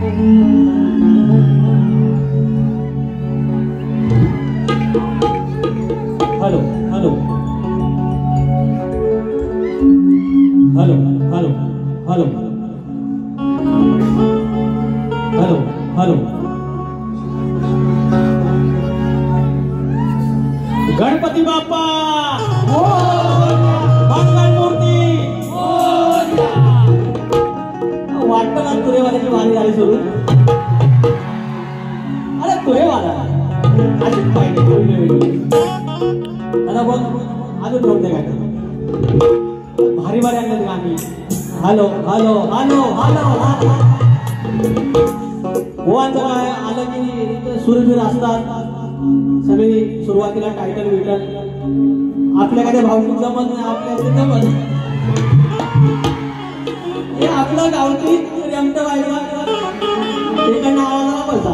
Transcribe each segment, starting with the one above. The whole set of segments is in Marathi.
Hello hello hello hello hello hello hello Ganpati Bappa मंगलमूर्ती वाटतं ना तुरेवाल्याची वारी झाली सोडून. अरे तुरेवाला अशीच पाहिजे आता बघ अजून बोलते काय भारी भारी आणलं गाणी. हॅलो हॅलो हॅलो हॅलो ओवांचं काय आलं की सुरवीर असतात सगळी. सुरुवातीला टायटल विटल आपल्या काय भावनिक जमत नाही, आपल्या जमत हे आपलं गावठी रमत व्हायला तिकडनं आवाजाला बसा.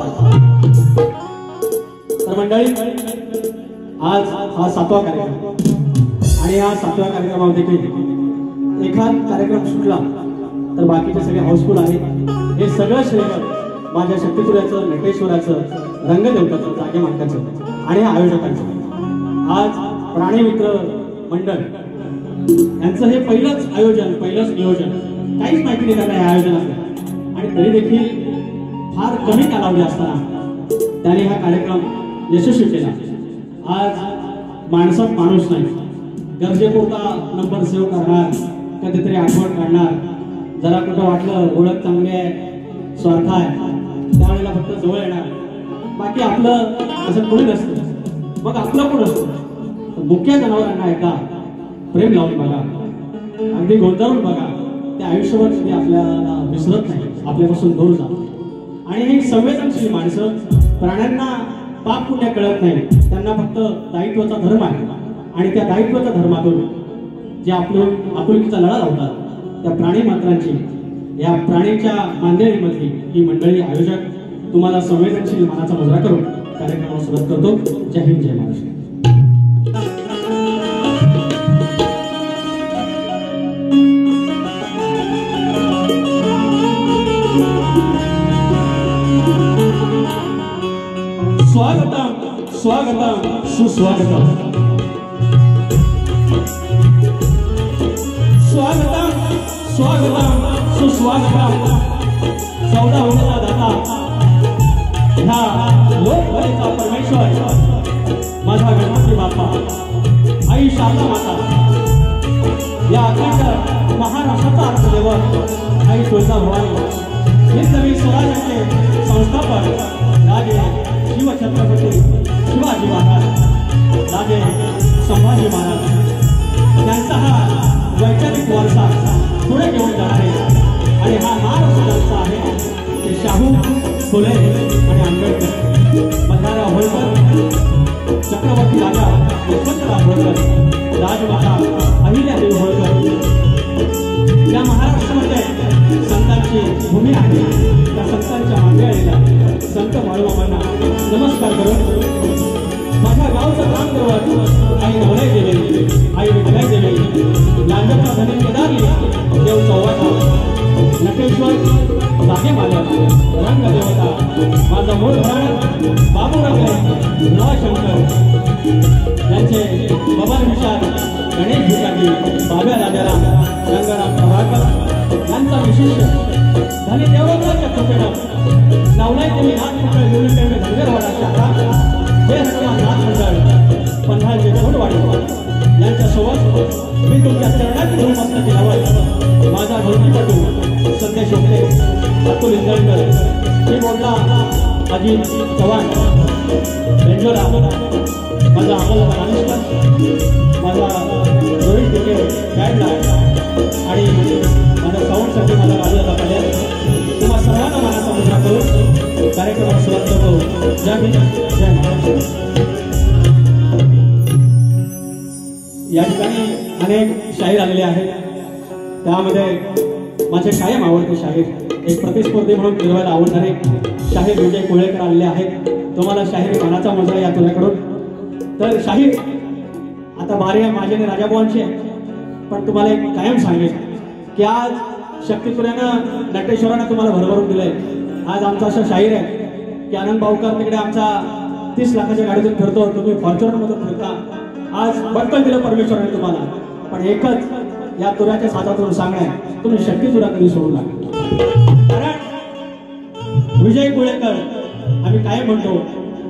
तर मंडळी आज हा 7वा कार्यक्रम आणि या 7व्या कार्यक्रमामध्ये एखाद कार्यक्रम सुटला तर बाकीचे सगळे हाऊसफुल आहे. हे सगळं श्रेय माझ्या शक्तिपुराचं, नटेश्वराचं, रंगदेवताचं, जागे मालकाचं आणि आयोजकांचं. आज प्राणीमित्र मंडळ यांचं हे पहिलंच आयोजन, पहिलंच नियोजन. काहीच माहिती नाही त्यांना या आयोजनाचं आणि तरी देखील फार कमी कालावधी असताना त्याने हा कार्यक्रम यशस्वी केला. आज माणसात माणूस नाही, गरजेपुरता नंबर सेव्ह करणार, कधीतरी आठवण काढणार, जरा कुठं वाटलं ओळख चांगली आहे, स्वार्थ आहे त्यावेळेला फक्त जवळ येणार, बाकी आपलं असं कोणी नसतं. मग आपलं कोण असतं? मुख्य जनावरांना एकदा प्रेम लावून बघा, अगदी गोंधळून बघा, ते आयुष्यभर कधी आपल्याला विसरत नाही, आपल्यापासून दूर जात. आणि ही संवेदनशील माणसं प्राण्यांना पाप पुण्य कळत नाही, त्यांना फक्त दायित्वाचा धर्म आहे आणि त्या दायित्वाच्या धर्मातून जे आपुलकीचा लढा लावतात त्या प्राणी मात्रांची, या प्राणीच्या मांदेळीमधली ही मंडळी आयोजक तुम्हाला संवेदनशील मानाचा मुजरा करून कार्यक्रमाला सुरुवात करतो. जय हिंद, जय महाराष्ट्र. स्वागतम स्वागतम सुस्वागतम, स्वागतम स्वागतम सुस्वागतम. 14 होण्याचा दाता, ह्या लोकभरेचा परमेश्वर माझा गणपती बाप्पा, आई शारदा माता, या अखंड महाराष्ट्राचा अर्थदेवत आई तुळजाभवानी, हिंदवी स्वराज्याचे संस्थापक राजे शिवछत्रपती शिवाजी महाराज, राजे संभाजी महाराज यांचा हा वैचारिक वारसा पुढे घेऊन जाणारे आणि हा महाराष्ट्राचा आहे ते शाहू, फुले आणि आंबेडकर, बंधारा होळकर, चक्रवर्ती राजा यशवंतराव होळकर, राजमाता अहिल्यादेवी होळकर. या महाराष्ट्रामध्ये संतांची भूमी आहे. त्या संतांच्या मांदियाळीला संत बाळूमामांना नमस्कार करून माझ्या गावचं काम करत आई नवलाई देवी, आई विठलाई देवी, लांजपा धनी केदारी, देव चौवाटा, नटेश्वर, जागे मालक, रंगदेवता, माझा मूळ घराणं बाबूराव नवाशंकर यांचे बबन विशाल, गणेश भिकाजी, बाब्या राजाराम, गंगाराम प्रभाकर यांचा विशेष धनी देवराच्या कृपेनं नवलाई देवी नाथ मंडळ युनिटेड धनगरवाडा शाखा, जय हनुमान नाथ मंडळ पंढाळचे कोंडवाडी यांच्यासोबत मी तुमच्या चरणाची धूळमस्तकी लावत माझा भक्तीपटू संदेश ओके, अतुल इंदळकर, मी बोलला अजित चव्हाण, बेंजोरा, माझा अमोल रामेश्वर, माझा रोहित टिके गाईडलाईन आणि माझ्या साऊंडसाठी माझा राजाचा कल्याण. तुम्हा सर्वांना मानाचा मुजरा करून कार्यक्रमाला सुरुवात करतो. जय हिंद, जय महाराष्ट्र. या ठिकाणी अनेक शाहीर आलेले आहेत. त्यामध्ये माझे कायम आवडते शाहीर, एक प्रतिस्पर्धी म्हणून फिरवायला आवडणारे शाहीर विजय कोळेकर आलेले आहेत. तुम्हाला शाहीर मानाचा मुजरा या तुझ्याकडून. तर शाहीर आता बारी आहे माझी आणि राजाभाऊंची आहे, पण तुम्हाला एक कायम सांगेल की आज शक्तिपुरानं नटेश्वरानं तुम्हाला भरभरून दिलंय. आज आमचा असा शाहीर आहे की आनंद भाऊकर तिकडे आमचा 30 लाखाच्या गाडीतून फिरतो, तुम्ही फॉर्च्युनर मधून फिरता. आज बटकन दिलं परमेश्वराने तुम्हाला, पण एकच या तुऱ्याच्या साथातून सांगणं आहे, तुम्ही शक्ती तुरा कधी सोडू नका. कारण विजय कुळेकर आम्ही काय म्हणतो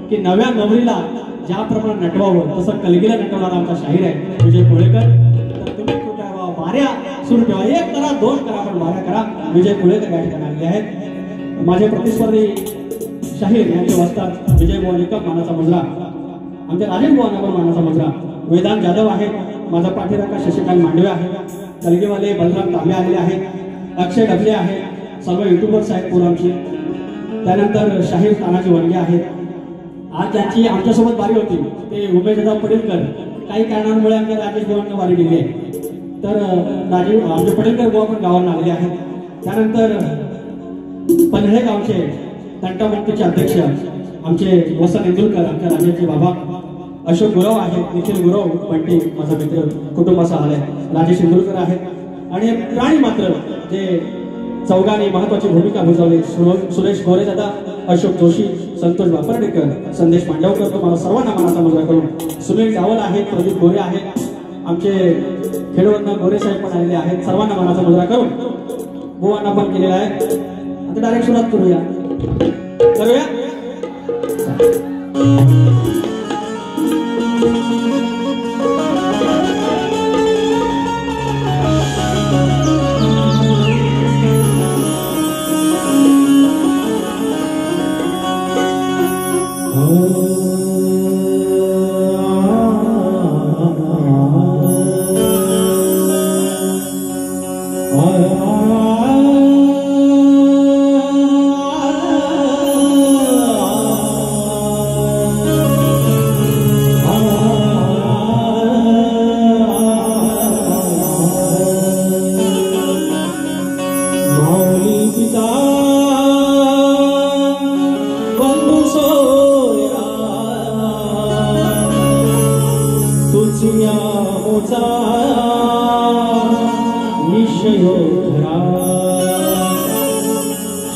की नव्या नवरीला ज्याप्रमाणे नटवावं तसं कलगीला नटवणारा आमचा शाहीर आहे विजय कुळेकर. तर तुम्ही कृपया वाऱ्या सुरू ठेवा, 1 करा 2 करा पण वाऱ्या करा. विजय कुळेकर या ठिकाणी आलेले आहेत. माझे प्रतिस्पर्धी शाहीर यांचे वस्तात विजय बुवा निकम मानाचा मुजरा, आमच्या राजेश बुवांना पण मानाचा मुजरा, वेदांत जाधव आहे, माझा पाठीराखा शशिकांत मांडवे आहे, कलगीवाले बलराम तांबे आलेले आहेत, अक्षय डबले आहे, सर्व युट्यूबर्स आहेत पूर्वांची. त्यानंतर शाहीर तानाजी वनगे आहेत. आज ज्यांची आमच्यासोबत वारी होती ते उमेशदादा पडेलकर, काही कारणांमुळे आमच्या राजेश बुवांना वारी गेली आहे. तर आमचे पडेलकर बुवा पण गावाला आलेले आहेत. त्यानंतर पन्हाळे गावचे तंटामुक्तीचे अध्यक्ष आमचे वसंत इंदुरकर, आमच्या राजेशचे बाबा, अशोक गुरव आहेत, निखिल गुरव बंटी माझा मित्र कुटुंबाचा आलाय, राजेश इंदुरकर आहेत. आणि प्राणी मात्र जे चौघांनी महत्वाची भूमिका बजावली, सुरेश गोरे दादा, अशोक जोशी, संतोष वापर्डेकर, संदेश पांडवकर, तुम्हाला सर्वांना मनाचा मुजरा करून. सुनील डावल आहेत, प्रदीप गोरे आहेत, आमचे खेडवरनं गोरे साहेब पण आलेले आहेत. सर्वांना मनाचा मुजरा करून बुवांना पण केलेला आहे. आता डायरेक्ट सुरुवात करूया.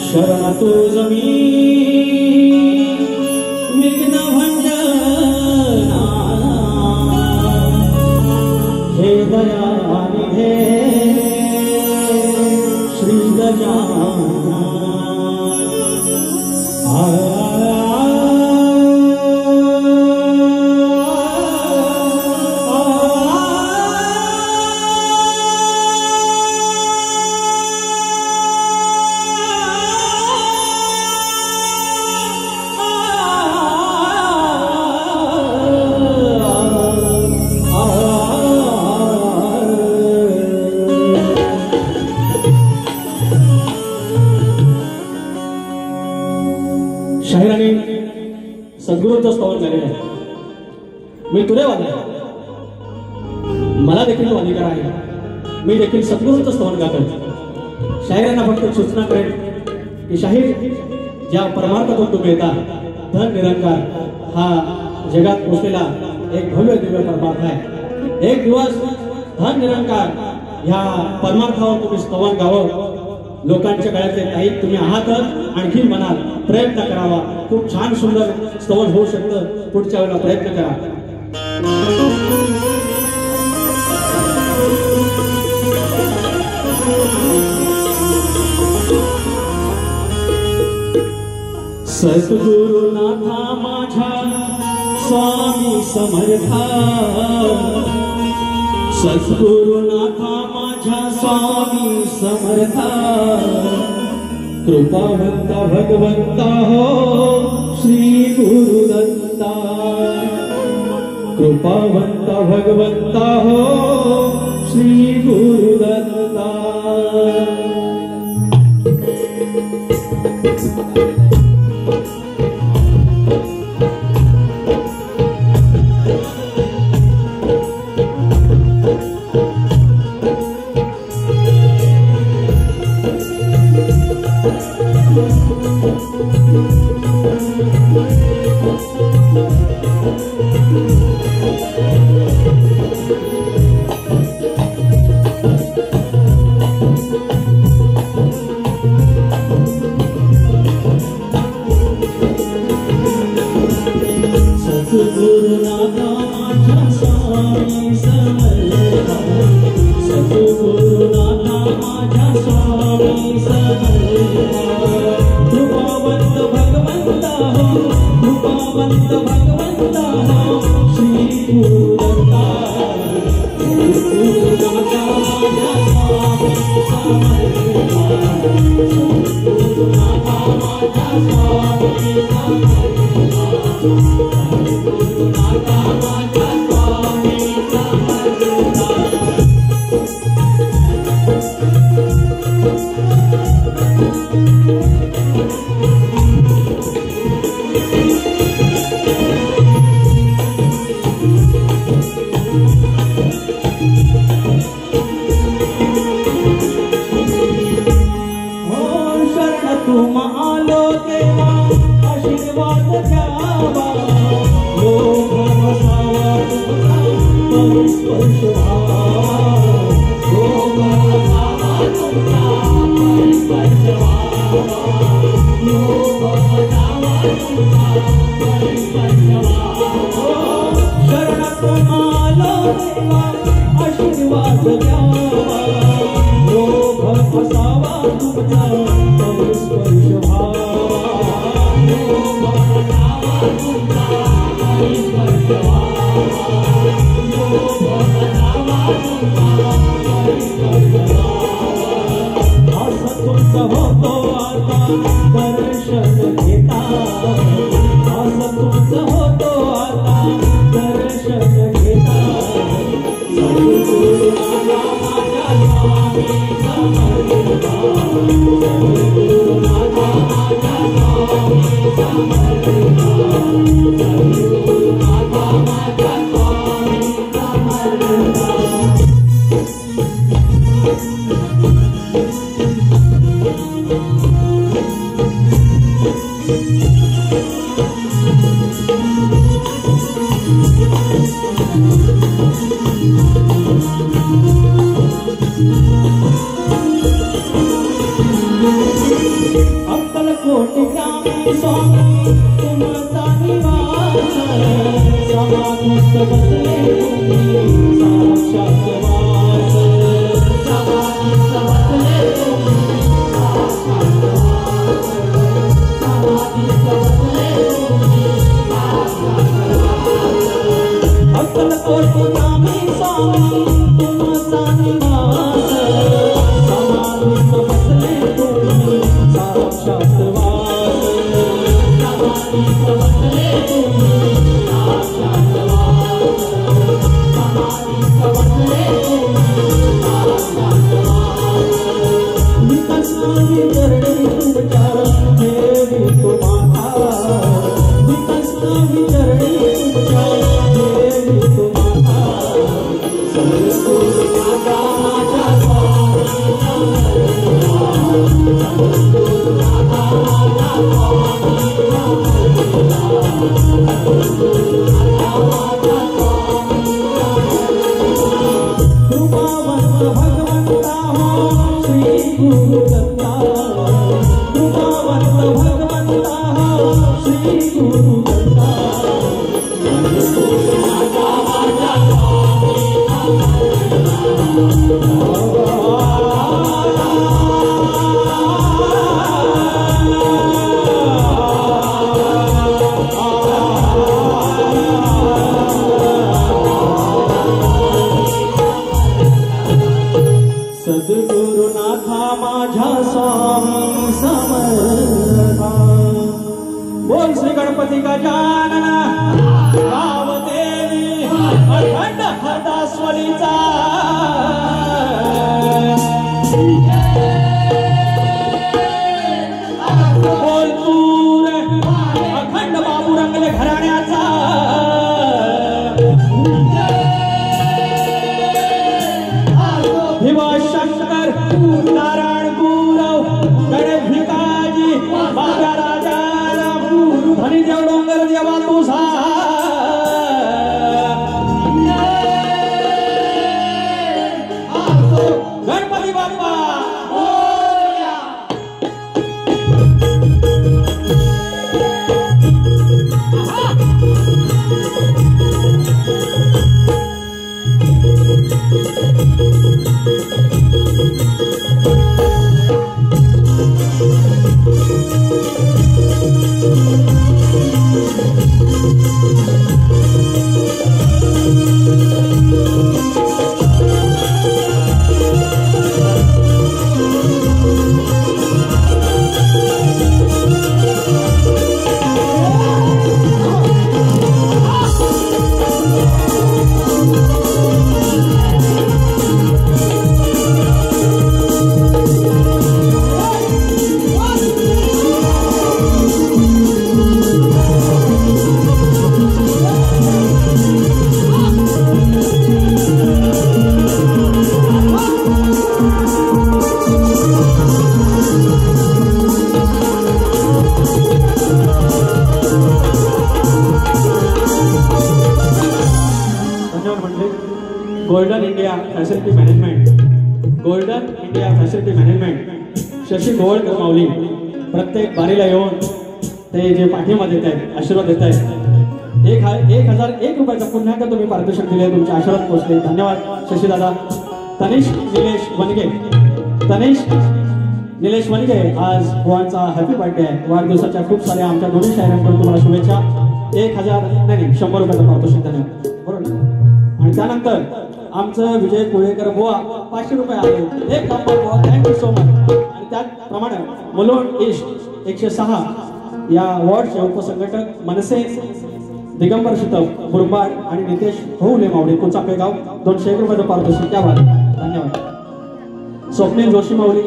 शरण तुझ मी विघ्न भंजना, हे दयानिधे श्री गजानना. शाहिराने सद्गुरूंचं स्तवन केलेलं आहे. मी तुरे वादक, मला देखील तो अधिकार आहे, मी देखील सद्गुरूंचं स्तवन गातो. शाहिरांना फक्त सूचना करेल की शाहीर ज्या परमार्थातून तुम्ही येता, धन निरंकार हा जगात पोचलेला एक भव्य दिव्य परमार्थ आहे. एक दिवस धन निरंकार ह्या परमार्थावर तुम्ही स्तवन गावं, लोकांच्या गळ्यातले काही तुम्ही आहातच, आणखी म्हणाल प्रयत्न करावा. खूप छान सुंदर स्तवन होऊ शकतं, पुढच्या वेळेला प्रयत्न करा. सद्गुरुनाथा माझ्या स्वामी समर्था, सद्गुरुनाथा माझ्या स्वामी समर्था, कृपावंता भगवंता हो श्री गुरुदत्ता, कृपावंता भगवंता हो श्री गुरुदत्ता. कृपावंत भगवंता श्री गुरुदत्ता गुरुनाथा माझ्या स्वामी समर्था गुरुनाथा माझ्या स्वामी समर्था गुरुनाथा माझ्या स्वामी समर्था तुम आलो तेव्हा आशीर्वाद द्यावा लोभ नसावा तुमचा परिस्पर्श व्हावा लोभ नसावा तुमचा परिस्पर्श व्हावा लोभ नसावा तुमचा परिस्पर्श व्हावा शरण तुम आलो तेव्हा आशीर्वाद द्यावा लोभ नसावा तुमचा परिस्पर्श व्हावा लोभ नसावा तुमचा परिस्पर्श व्हावा लोभ नसावा तुमचा परिस्पर्श व्हावा असं तुमचं होतो आता दर्शन घेता असं तुमचं होतो आता दर्शन घेता सद्गुरुनाथा माझ्या स्वामी समर्था सद्गुरुनाथा माझ्या स्वामी समर्था सद्गुरुनाथा माझ्या स्वामी समर्था अक्कलकोट ग्रामी स्वामी तुमचा निवास समाधीस्थ बसले तुम्ही साक्षात वास समाधीस्थ बसले तुम्ही साक्षात वास समाधीस्थ बसले तुम्ही साक्षात वास अक्कलकोट ग्रामी स्वामी तुमचा निवास समाधीस्थ बसले तुम्ही साक्षात वास समाधीस्थ बसले तुम्ही साक्षात वास समाधीस्थ बसले तुम्ही साक्षात वास विकसनावी चरणी तुमच्या देवी तुम्हाला विकसनावी चरणी तुमच्या देवी तुम्हाला सद्गुरुनाथा माझ्या स्वामी सद्गुरुनाथा माझ्या स्वामी सद्गुरुनाथा माझ्या स्वामी कृपावंत भगवंता श्री गुरुदत्ता कृपावंत भगवंता श्री गुरुदत्ता सद्गुरुनाथा माझ्या स्वामी सद्गुरुनाथा माझ्या स्वामी समर्था बोल श्री गणपती गजानन गावदेवी अखंड हरदास्वरीचा बोल तूर अखंड बाबू रंगले घराण्याचा शिवशंकर नारायण गुरव गणेश भिकाजी बाजा राजा धनीदेव डोंगर देवा तुझा Ganpati Bappa golden India facility management Shashi Govalkar माऊली प्रत्येक बारीला येऊन ते जे पाठिंबा देत आहेत, आशीर्वाद देत आहेत, 1001 रुपयाचा पुन्हा एकदा तुम्ही पारितोषिक दिले, तुमचे आशीर्वाद पोहोचले, धन्यवाद शशीदादा. तनिष निलेश वनगे आज बुवांचा हॅपी बर्थडे आहे, वाढदिवसाच्या खूप साऱ्या आमच्या दोन्ही शायरांकडून तुम्हाला शुभेच्छा. 100 रुपयाचा पारितोषिक, धन्यवाद. बरोबर ना? आणि त्यानंतर आमचं विजय कोळेकर बुवा 500 रुपये आले, एक नंबर बुवा, थँक्यू सो मच. आणि त्याचप्रमाणे मुलुंड ईस्ट 106 या वॉर्डचे उपसंघटक मनसे दिगंबर शितप मुरबाड आणि नितेश होऊले मावडे कुचापेगाव 201 रुपयाचं पारितोषिक, त्या भाग, धन्यवाद. स्वप्नील जोशी माऊली,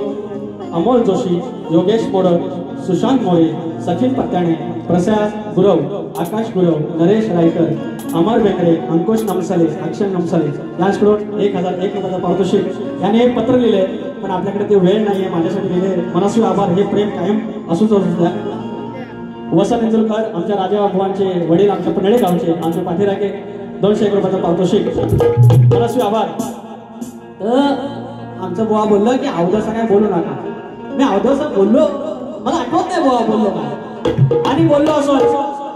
अमोल जोशी, योगेश मोडक, सुशांत मोरे, सचिन पत्त्याणे, प्रसाद गुरव, आकाश गुरव, नरेश रायकर, अमर बेकरे, अंकुश नमसाले, अक्षय नमसाले यांच्याकडून 1001 रुपयाचा पारितोषिक. याने एक पत्र लिहिले पण आपल्याकडे ते वेळ नाहीये, माझ्यासाठी लिहिले. मनस्वी आभार, हे प्रेम कायम असूच द्या. वसंत इंदुरकर आमच्या राजा भुवांचे वडील, आमच्या पनळे गावचे, आमचे पाठीराखे 201 रुपयाचा पारितोषिक, मनस्वी आभार. आमचं बुवा बोललं की अवधसा काय बोलू नका. मी अवधसा बोललो, मला आठवत नाही बुवा बोललो काय, आणि बोललो असो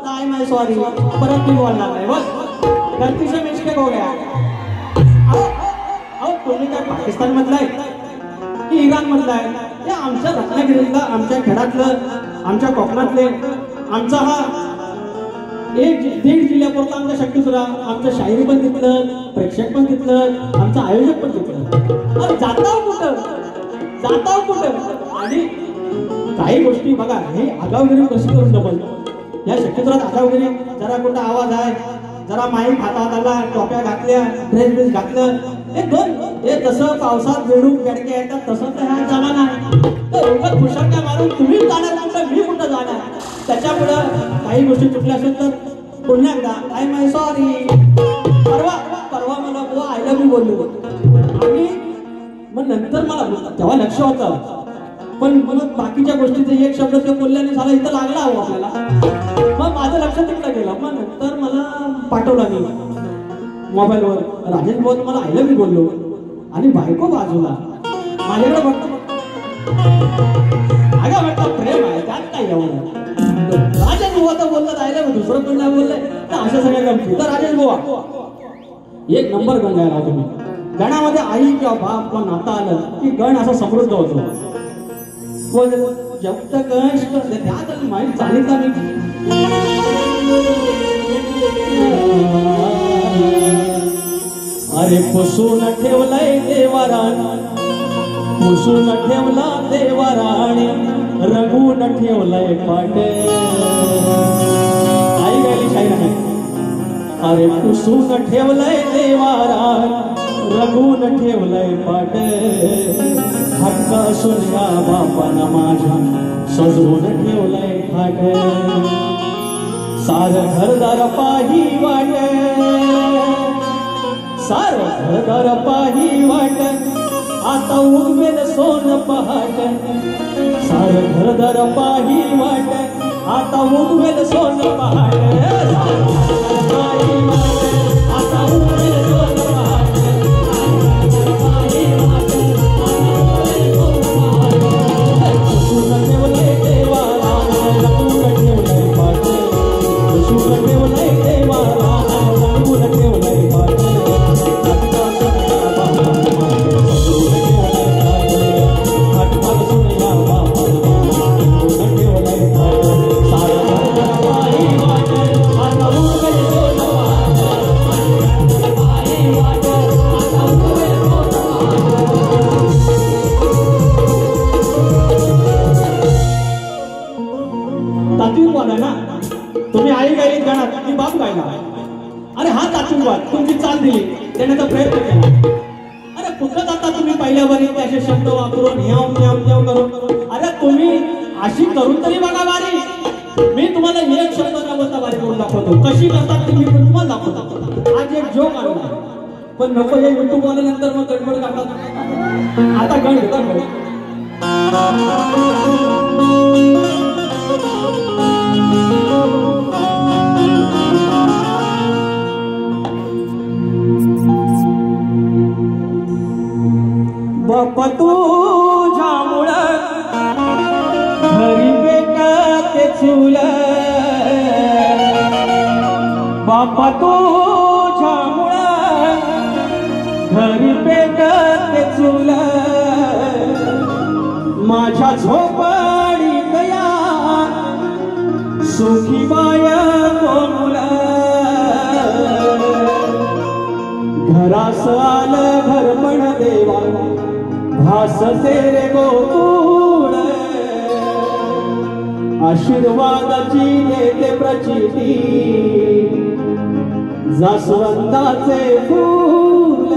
काय नाही, सॉरी, परत मी बोलणार नाही. बघ गलती से मिस्टेक हो गया. अहो तुम्ही काय पाकिस्तान मधला आहे की इराण मधला आहे? हे आमच्या रत्नागिरीतलं, आमच्या खेड्यातलं, आमच्या कोकणातले, आमचा हा 1-1.5 जिल्ह्यापुरता आमच्या शक्तीसुरा, आमचं शायरी पण तिथलं, प्रेक्षक पण तिथलं, आमचं आयोजक पण तिथलं. जाताव कुठं आणि काही गोष्टी बघा, हे आगावगिरी कशी करून डबल या शक्तीसुरात आगावगिरी. जरा कुठं आवाज आहे, जरा माईक हातात आला, टोप्या घातल्या, ड्रेस घातलं, हे तसं पावसात बेडूक बेडके येतात तसं तर ह्या जाणार नाही. तर उगाच फुशारक्या मारून तुम्ही जाणार कुठं, मी कुठं जाणार. त्याच्यामुळं काही गोष्टी चुकल्या असेल तर पुन्हा एकदा आय माय सॉरी. परवा मला बुवा आय लव्ह यू बोललो आणि मग नंतर मला तेव्हा लक्ष होतं, पण मला बाकीच्या गोष्टीचे एक शब्द ते बोलल्याने झाला इथं लागला हवं आपल्याला, मग माझं लक्ष तिकडे गेलं. मग नंतर मला पाठवला मी मोबाईलवर, राजेश भाऊ मला आय लव्ह यू बोललो आणि बायको बाजूला माझ्याकडे बघतो, अगं म्हटलं प्रेम आहे त्यात काय एवढं. राजेश बुवा तर बोलतात आय लव्ह यू, दुसरं कोण नाही बोललंय तर अशा सगळ्या गमती. तर राजेश बुवा 1 नंबर गण गायला तुम्ही. गणामध्ये आई किंवा बाप किंवा नाता आलं की गण असा समृद्ध होतो. जब तक त्यात माहीत चालित मी अरे पुसून ठेवलाय देवाराण, पुसून ठेवला देवाराणी, रंगून ठेवलाय पाटे. आई गायली शाहीर आहे. अरे पुसून ठेवलाय देवाराण, रंगून ठेवलाय पाटे, हक्क सुन्या बापाना माझ्या सजवून ठेवलाय खाटे. सार घरदार पाही वाटे, सार घरदार पाही वाट, आता उगवेल सोन पहाट. सार घरदार पाही वाट, आता उगवेल सोन पहाट. आता उगवेल सोन पहाट. पुसून ठेवलंय देवाराण, रंगून ठेवलंय पाट. पुसून ठेवलंय देवाराण, रंगून ठेवलंय पाट. तुम्ही आई गायली गाणार, तुम्ही बाप गायला. अरे हा तात्विकवाद, तुमची चाल दिली, देण्याचा प्रयत्न केला. अरे कुठं जाता तुम्ही पहिल्यावरी असे शब्द वापरून ह्याव करून. अरे तुम्ही अशी करून तरी बघा बारी. मी तुम्हाला एक शब्द न बोलता बारी करून दाखवतो, कशी करतात तुम्ही पण तुम्हाला दाखवतो. आज एक जोक आणला पण नको, हे युट्यूब आल्यानंतर मग गडबड करतात. आता गण चूल बापा तुझ्यामुळं घरी पेटते चूल माझ्या झोपडीत या सुखी बाय कोमुल घरास आलं घरपण देवा भासते रे गोकुळ आशीर्वादाची देते प्रचिती जास्वंदाचे फूल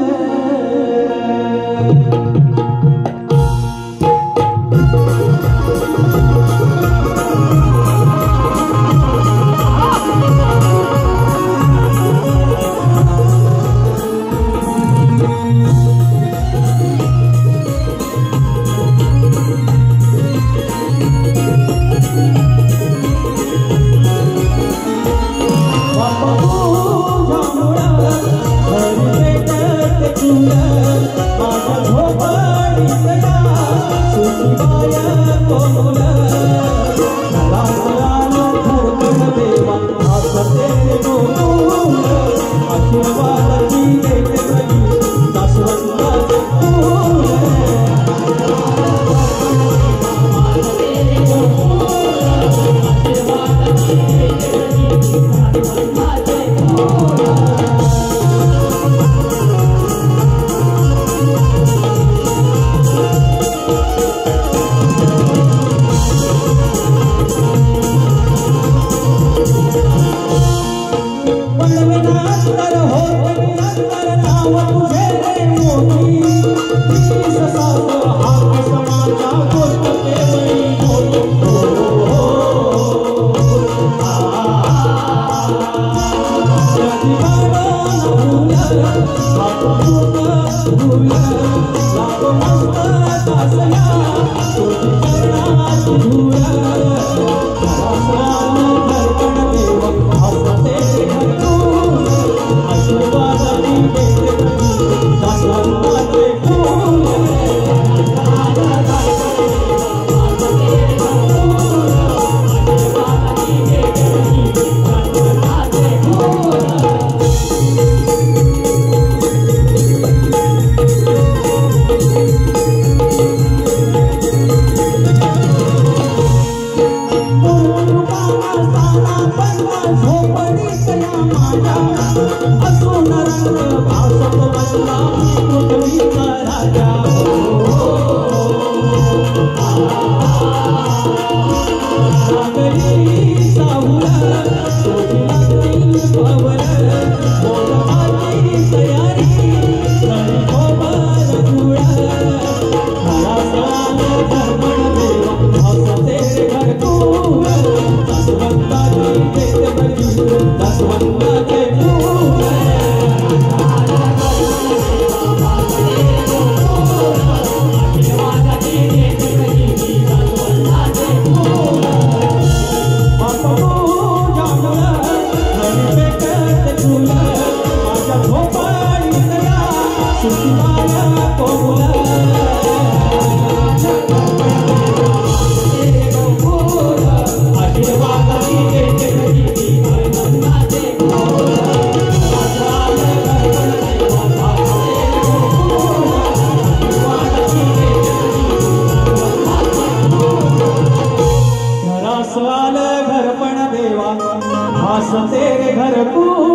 तेरे घर फूल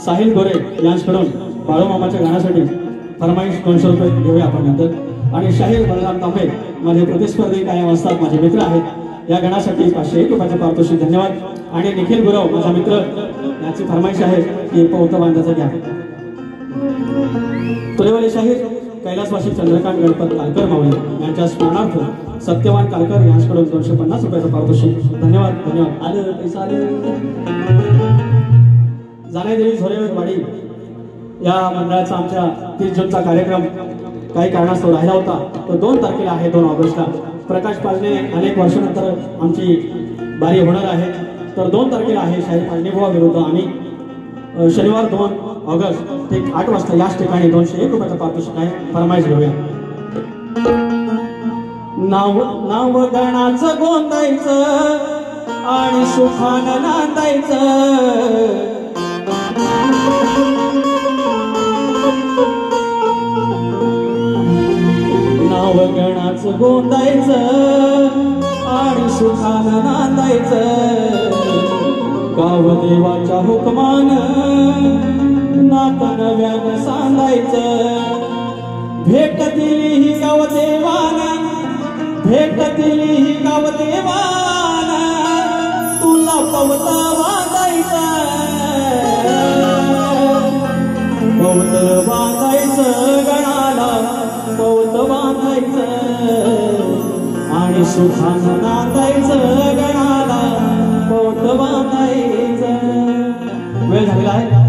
साहिल गोरे यांच्याकडून बाळूमामाच्या गाण्यासाठी फरमाईश 200 रुपये घेऊया आपण नंतर. आणि शाहीर बलराम तांबे माझे प्रतिस्पर्धी कायम असतात, माझे मित्र आहेत. या गाण्यासाठी 501 रुपयाचे पारितोषिक धन्यवाद. आणि निखिल गुरव माझा मित्र, याची फरमाईश आहे की पौत बांधाचा घ्या. तुरेवाले शाहीर कैलासवासी चंद्रकांत गणपत कालकर मावळे यांच्या स्मरणार्थ सत्यवान कालकर यांच्याकडून 250 रुपयाचं पारितोषिक धन्यवाद. धन्यवाद. आलं पैसा जानेदेवी झोरेवाडी या मंडळाचा आमच्या 30 जूनचा कार्यक्रम काही कारणास्तव राहिला होता, तो 2 तारखेला आहे, 2 ऑगस्टला. प्रकाश पाजने अनेक वर्षानंतर आमची बारी होणार आहे, तर 2 तारखेला आहे शाहीर पाजनेबुवा विरुद्ध आम्ही. शनिवार 2 ऑगस्ट ते 8 वाजता याच ठिकाणी 201 रुपयाचं पारितोषिक आहे. फरमाईश घेऊया. नाव गणाचं गोंदायचं आणि सुखानं नांदायचं. नाव गणाचं गोंदायचं आणि सुखानं नांदायचं. गावदेवाच्या हुकमानं नात नव्यानं सांगायचं. भेट दिली ही गावदेवानं, भेट दिली ही गावदेवानं, तुला पवता बांधायचं. पवत बांधायचं गणाला, पवत बांधायचं आणि सुखानं नांदायचं गणाला, पवत बांधायचं. वेळ झालेला आहे.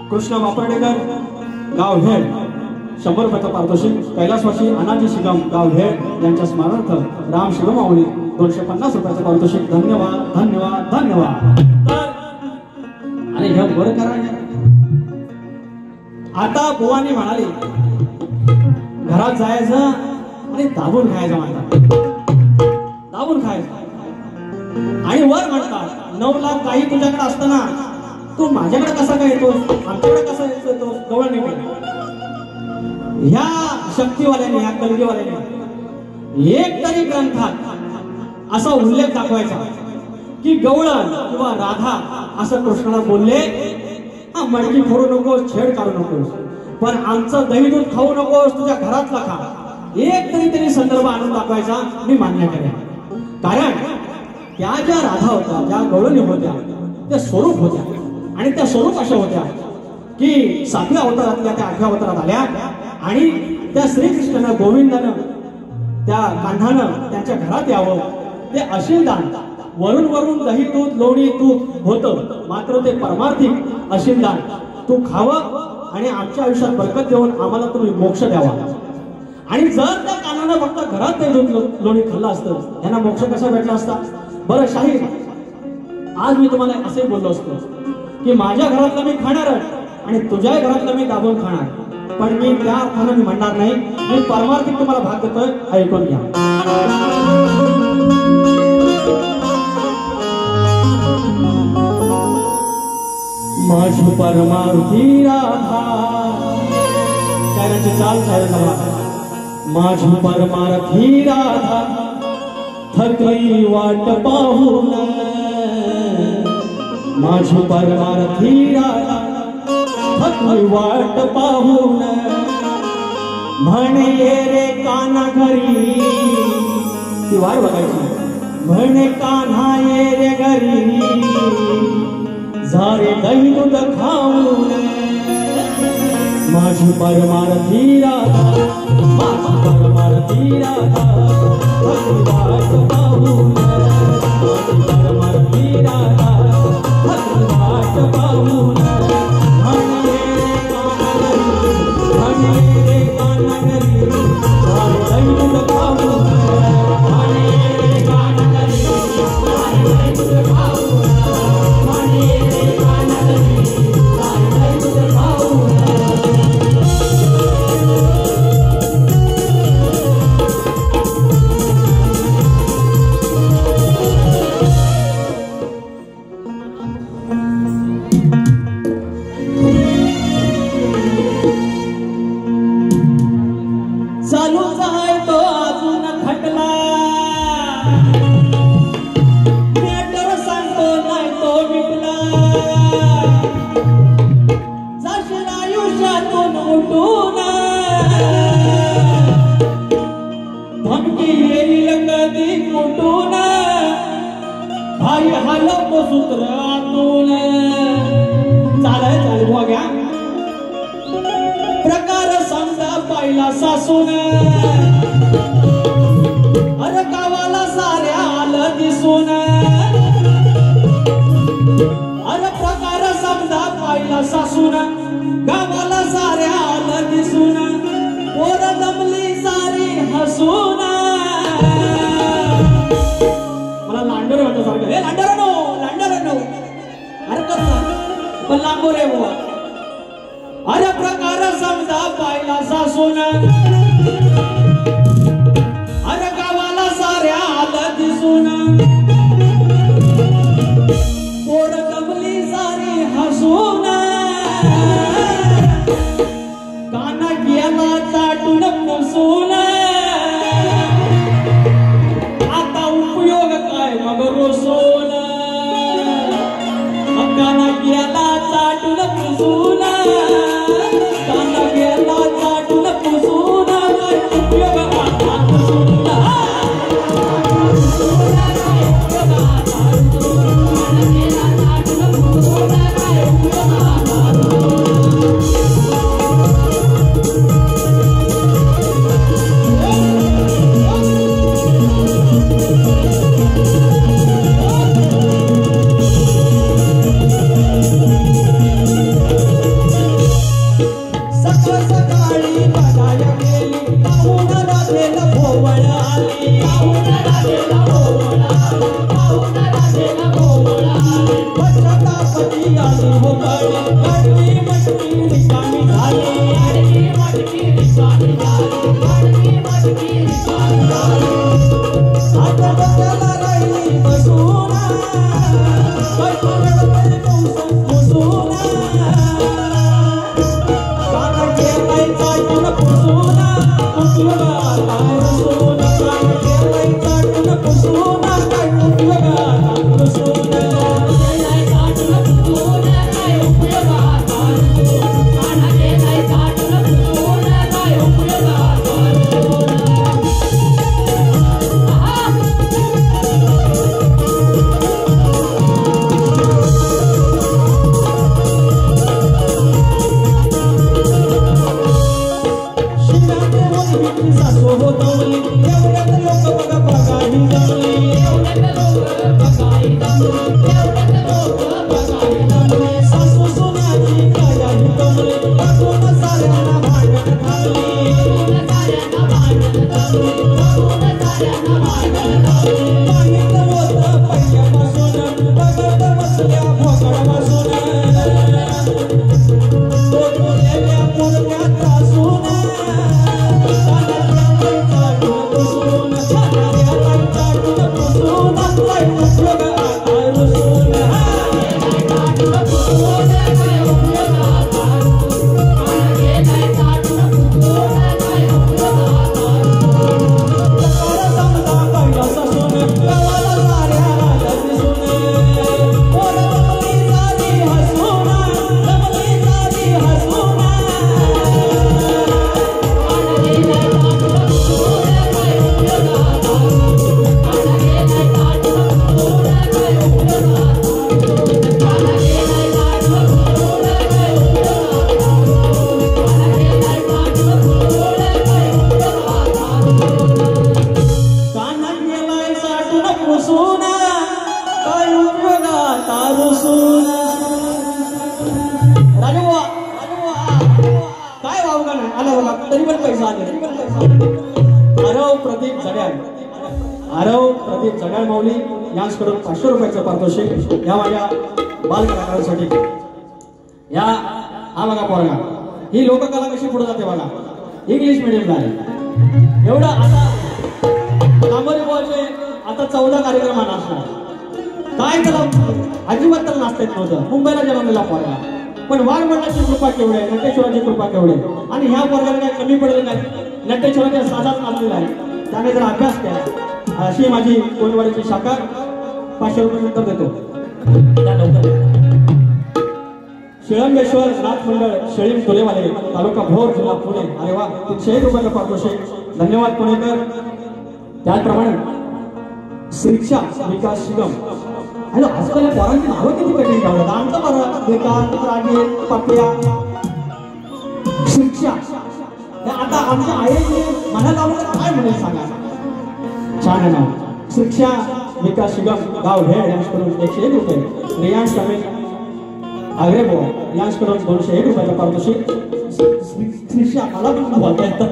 कृष्ण वापर्डेकर गाव भेड 100 रुपयाचं पारितोषिक. कैलासवासी अनाजी शिगम गाव भेड यांच्या स्मरणार्थ राम शिवमाऊली 250 रुपयाचं पारितोषिक. धन्यवाद धन्यवाद धन्यवाद. आणि हे बरं करा. आता बुवानी म्हणाली घरात जायचं आणि दाबून खायचं, म्हणतात दाबून खायचं. आणि वर म्हणतात 9 लाख काही तुझ्याकडे असताना तू माझ्याकडे कसा काय येतोस, आमच्याकडे कसा येतो गवळ निघेल. ह्या शक्तीवाल्याने, ह्या कलगीवाल्याने एक तरी ग्रंथात असा उल्लेख दाखवायचा की गवळण किंवा राधा असं कृष्णाला बोलले, हा मडकी फोडू नकोस, छेड काढू नकोस, पण आमचं दही दूध खाऊ नकोस, तुझ्या घरातला खा. एक तरी त्यांनी संदर्भ आणून दाखवायचा. मी मान्य करेन. कारण त्या ज्या राधा होत्या, ज्या गवळणी होत्या, त्या स्वरूप होत्या. आणि त्या स्वरूप अशा होत्या की 7व्या अवतारातल्या त्या 8व्या अवतारात आल्या. आणि त्या श्रीकृष्णानं, गोविंदानं, त्या कान्हानं त्यांच्या घरात यावं. ते अशीलदान वरून वरून दही दूध लोणी तूप होतं, मात्र ते परमार्थिक अशीलदान तू खावं आणि आमच्या आयुष्यात बरकत देऊन आम्हाला तुम्ही मोक्ष द्यावा. आणि जर त्या कानानं फक्त घरात ते दूध लोणी खाल्लं असतं, त्यांना मोक्ष कसा भेटला असता. बरं शाहीर, आज मी तुम्हाला असे बोललो असतो की माझ्या घरातलं मी खाणार आणि तुझ्या घरातलं मी दाबून खाणार, पण मी त्या अर्थानं मी म्हणणार नाही. मी परमार्थिक तुम्हाला भाग देतोय, ऐकून घ्या. माझी परमार्थी राधा, त्याची चाल चाल. माझी परमार्थी राधा थकली वाट पाहून, माझी परमार्थी राधा थकली वाट पाहून, म्हणे ये रे कान्हा घरी. ती वाट बघायची. म्हणे कान्हा ये रे घरी, झारे दही दूध खाऊन. माझी परमार्थी राधा, माझी परमार्थी राधा थकली वाट पाहून, माझी परमार्थी राधा थकली वाट पाहून. म्हणे रे कान्हा घरी, म्हणे रे कान्हा घरी, झारे दही दूध खाऊन. म्हणे रे कान्हा घरी, झारे दही दूध खाऊन. म्हणे रे कान्हा घरी, झारे दही दूध खाऊन. सासून अरे गावाला साऱ्या आलं दिसून अरे प्रकार समजा पाहिला सासून गावाला साऱ्या आलं दिसून पोर दमली सारी हसून मला लांडोर म्हणतो सारखं हे लांडोर हरकत नाही पण लांबोर आहे बुवा अरे प्रकार समजा पाहिला सासून अरे गावाला साऱ्या आलं दिसून पोर दमली सारी हसून काना गेला चाटून पुसून आता उपयोग काय मग रोसून काना गेला चाटून पुसून काना गेला चाटून पुसून काय उपयोग आता पुसून यांच्याकडून 500 रुपयाचं पारितोषिक या माझ्या बालकलाकारांसाठी या हा बघा पोरगा ही लोककला कशी पुढे जाते बघा इंग्लिश मीडियमला आहे एवढा आता कांबोरी बोलचे आता 14 कार्यक्रम असणार काय त्याला अजिबात त्याला नाचता येत नव्हतं मुंबईला जन्मलेला पोरगा पण वाघमंडळाची कृपा केवढी आहे नटेश्वराची कृपा केवढी आणि ह्या पोरगाला काय कमी पडलं नाही नटेश्वराच्या साजात नाचलेला आहे त्याने जर अभ्यास केला अशी माझी कोणवाडीची शाखा 500 रुपये नंतर देतो शिळंबेश्वर नाथ मंडळ शेळी फुलेवाले तालुका भोर जिल्हा पुणे अरे वा 300 रुपयाला पारितोषिक धन्यवाद पुणेकर त्याचप्रमाणे शिक्षा विकास शिगम हॅलो आजकाल पोरांची नावं किती कठीण ठेवतात आमचं बरं विकास रागे पप्या शिक्षा आता आमच्या आईने मला लावलं तर काय म्हणेल सांगा. छान आहे ना. शिक्षा विकास शिगम गाव भेड यांच्याकडून 101 रुपये. रियांश रमेश आगरे भाऊ यांच्याकडून 201 रुपयाचं पारितोषिक. शिक्षा मला पण बोलता येतं.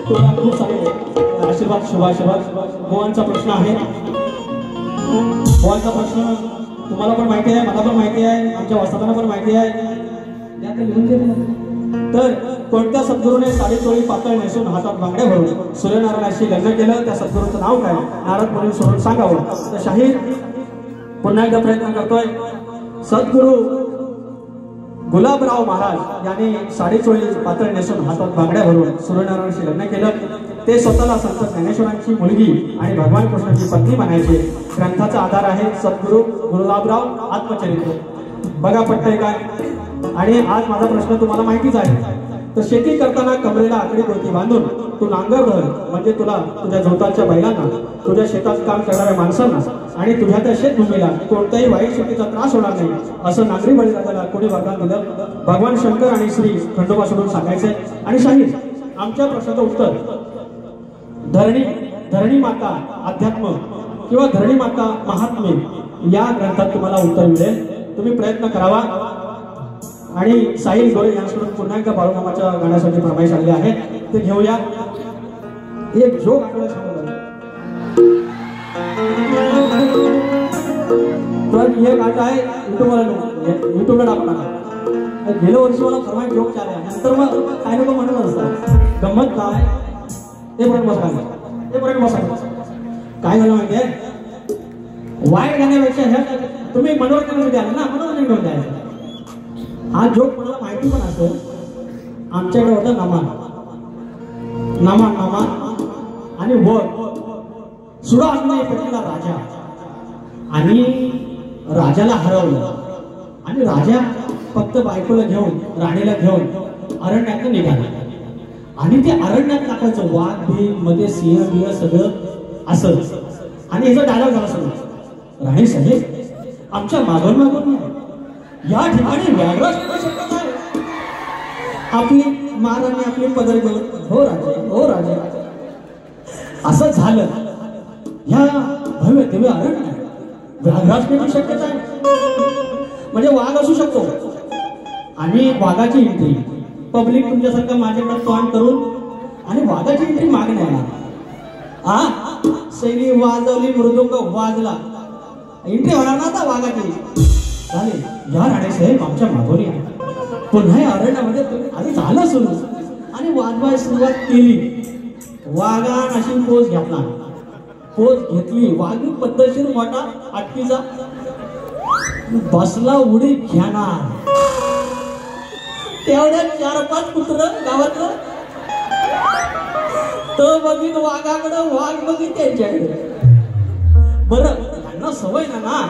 तुम्हाला खूप सारे आशीर्वाद शुभाशीर्वाद. मोहनचा प्रश्न आहे. मोहनचा प्रश्न तुम्हाला पण माहिती आहे, मला पण माहिती आहे, आमच्या वस्तादांना पण माहिती आहे. तर कोणत्या सद्गुरूने साडी चोळी पातळ नेसून हातात बांगड्या भरून सूर्यनारायणाशी लग्न केलं, त्या सद्गुरूचं नाव काय? नारद मुनी सोडून सांगावं. तर शाहीर पुन्हा एकदा प्रयत्न करतोय. सद्गुरू गुलाबराव महाराज यांनी साडी चोळी पातळ नेसून हातात बांगड्या भरून सूर्यनारायणाशी लग्न केलं. ते स्वतःला संत ज्ञानेश्वरांची मुलगी आणि भगवान कृष्णाची पत्नी म्हणायचे. ग्रंथाचा आधार आहे सद्गुरू गुलाबराव आत्मचरित्र. बघा पटतंय काय? आणि आज माझा प्रश्न तुम्हाला माहितीच आहे. तर शेती करताना कमरेला आकडी गोटी बांधून तू नांगर धर, म्हणजे तुला तुझ्या झोताच्या बैलांना, तुझ्या शेतात काम करणाऱ्या माणसांना आणि तुझ्या त्या शेतभूमीला कोणत्याही वाईट शेतीचा त्रास होणार नाही, असं नागरी बळीराजाला कोणी वरदान दिलं? भगवान शंकर आणि श्री खंडोबा सोडून सांगायचे. आणि शाहीर आमच्या प्रश्नाचं उत्तर धरणी माता अध्यात्म किंवा धरणी माता महात्म्य या ग्रंथात तुम्हाला उत्तर मिळेल. तुम्ही प्रयत्न करावा. आणि साहिल गोळे यांच्याकडून पुन्हा एकदा बाळूमामाच्या गाण्यासाठी फरमाईश आलेली आहे, ते घेऊया. एक जोक तर हे गाणं आहे युट्यूबला टाकू नका. गेल्या वर्षी मला फरमाईश जोक आल्या, नंतर मग काय लोक म्हणत असतात गंमत काय ते पर्यंत बसा. काय झालं माहितीये, वाईट गाण्यापेक्षा ह्या तुम्ही मनोरंजन द्याल ना, मनोरंजन घेऊन द्यायचं. हा जोक मला माहिती पण असेल. आमच्याकडे होता नमान आणि वर सुरासने पेटला राजा आणि राजाला हरवलं. आणि राजा फक्त बायकोला घेऊन राणीला घेऊन अरण्यात निघाला. आणि ते अरण्यात टाकायचं वाघ भीम मध्ये सिंह बिंह सगळं असं. आणि ह्याचा डायलॉग झाला सगळं, राणी साहेब आमच्या मागून या ठिकाणी व्याघ्रास शकत आहे. आपली महाराणी आपली पदर घेऊन हो राजे असं झालं. ह्या भव्य दिव्य अरण्य व्याघ्रास पेटू शक्यता आहे, म्हणजे वाघ असू शकतो. आणि वाघाची एंट्री पब्लिक तुमच्यासारखं माझ्याकडे तोंड करून आणि वाघाची एंट्री मागणे येणार. शैली वाजवली, मृदुंग वाजला, एंट्री होणार ना आता वाघाची. झाले या राणेसाहेब आमच्या मागोरी आहे. पुन्हा या अरण्यामध्ये आधी झालं सुरू आणि वाजवाय सुरुवात केली. वाघान अशी पोज घेतली. वाघ पद्धतशीर मोठा आटकीचा बसला उडी घेणार. तेवढ्या 4-5 कुत्र गावातलं तो बघित वाघाकडं, वाघ बघित त्यांच्याकडे. बरं त्यांना सवय ना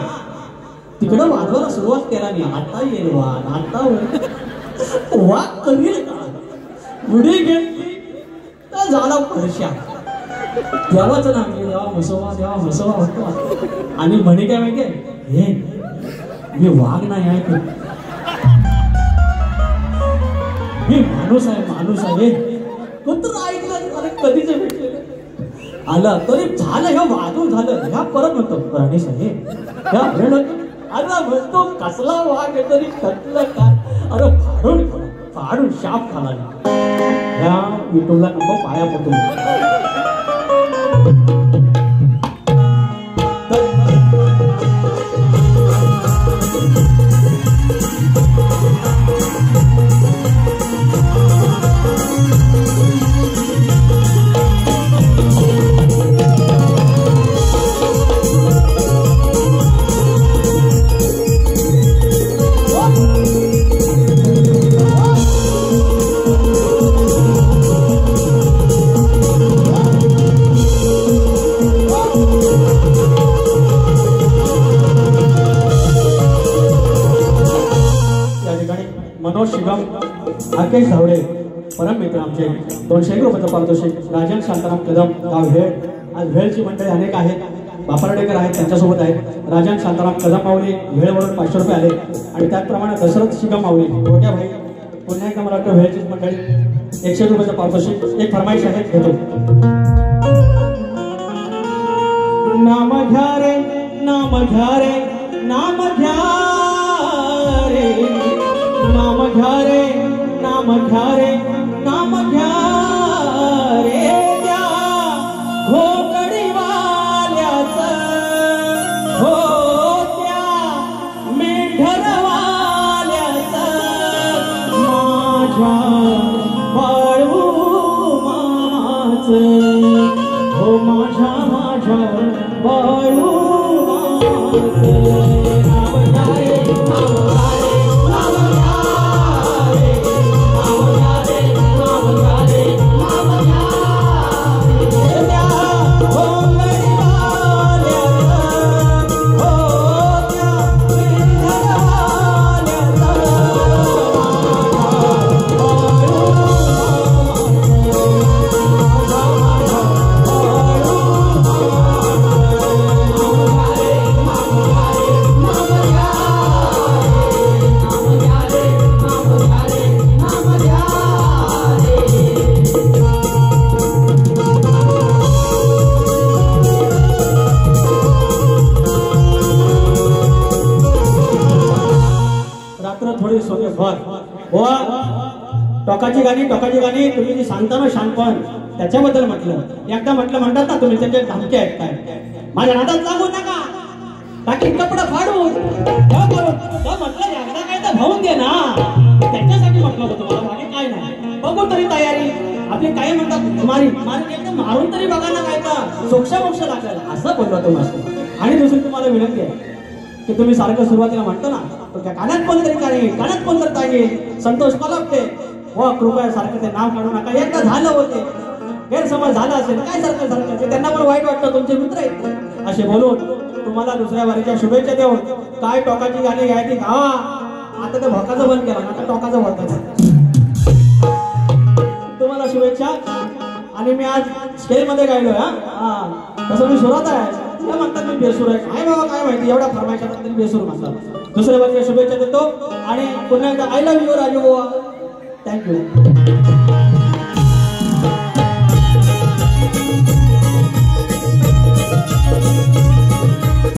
तिकडं वाजवायला सुरुवात केला मी. आता येईल वाघ, आता वाघ करील का? उडी घेतली तर झाला फरशा. देवाचं नाम घे, देवा मसोवा होतो. आणि म्हणे काय माहितीये, हे मी वाघ नाही आहे, मी माणूस आहे. कुत्र ऐकलं अरे कधीच भेटलेलं आलं तरी झालं. ह्या वाजून झालं. ह्या परत म्हणतो राणी साहेब आता म्हणतो कसला वाघ आहे तरी कटलं काय? अरे फाडून शाप खाला. ह्या युट्यूबला नको पाया पडतो. राकेश धावडे परम मित्र आमचे 200 रुपयाचं पारितोषिक. राजन शांताराम कदम गाव भेळ. आज भेळची मंडळी अनेक आहेत. बापराडेकर आहेत त्यांच्यासोबत आहेत. राजन शांताराम कदम माऊली भेळवरून 500 रुपये आले. आणि त्याचप्रमाणे दशरथ शिगम माऊली मोठ्या भाई पुन्हा एकदा मला वाटतं भेळचीच मंडळी 100 रुपयाचं पारितोषिक. एक फरमाईश आहे, घेतो. नाम घ्या रे, नाम घ्या रे, नाम घ्या रे, नाम घ्या रे, नाम घ्या रे, नाम घ्या रे, त्या घोकडीवाल्याच, हो त्या मेंढरवाल्याच, माझ्या बाळू मामाच, हो माझ्या माझ्या बाळू मामाच. नाव घ्या रे, नाव घ्या रे, नाव घ्या रे, नाव घ्या रे, नाव घ्या रे, नाव घ्या रे, त्या घोंगडीवाल्याच, हो त्या मेंढरवाल्याच, रात्र थोडी सोने भर. हो टोकाची गाणी तुम्ही जी सांगता ना शहाणपण, त्याच्याबद्दल म्हटलं. एकदा म्हणतात ना तुम्ही, त्यांच्या धमक्या आहेत काय, माझ्या नादात लागू नका, बाकी कपडा फाडून म्हटलं एकदा काय तर भावून दे ना, त्याच्यासाठी म्हटलं होतं तुम्हाला, बाकी काय नाही. बघू तरी तयारी आपली. काय म्हणतात मारी एकदम मारून तरी बघा ना, काय तर सोक्ष मोक्ष लागेल असं बोललो तुम्हाला. आणि दुसरी तुम्हाला विनंती आहे की तुम्ही सारखं सुरुवातीला म्हणतो ना, कानात कोणतरी काय संतोष कलपते, हो कृपया सारखं ते नाव काढू नका. एकदा झालं होते, गैरसमज झाला असेल, काय सारखं ते त्यांना पण वाईट वाटतं, तुमचे मित्र आहेत असे बोलून तुम्हाला दुसऱ्या वारीच्या शुभेच्छा देऊन काय टोकाची गाणी घ्यायची गावा. आता ते भोकाचं बंद केलं, आता टोकाचं बंद केलं. तुम्हाला शुभेच्छा. आणि मी आज स्टेज मध्ये गायलोय. तसं मी सुरात आहे, म्हणतात मी बेसूर आहे, काय बाबा काय माहिती, एवढा फरमाईश तरी बेसूर म्हटलं. दुसऱ्या वारीच्या शुभेच्छा देतो आणि पुन्हा एकदा आय लव्ह यू राजू बुवा. थँक्यू.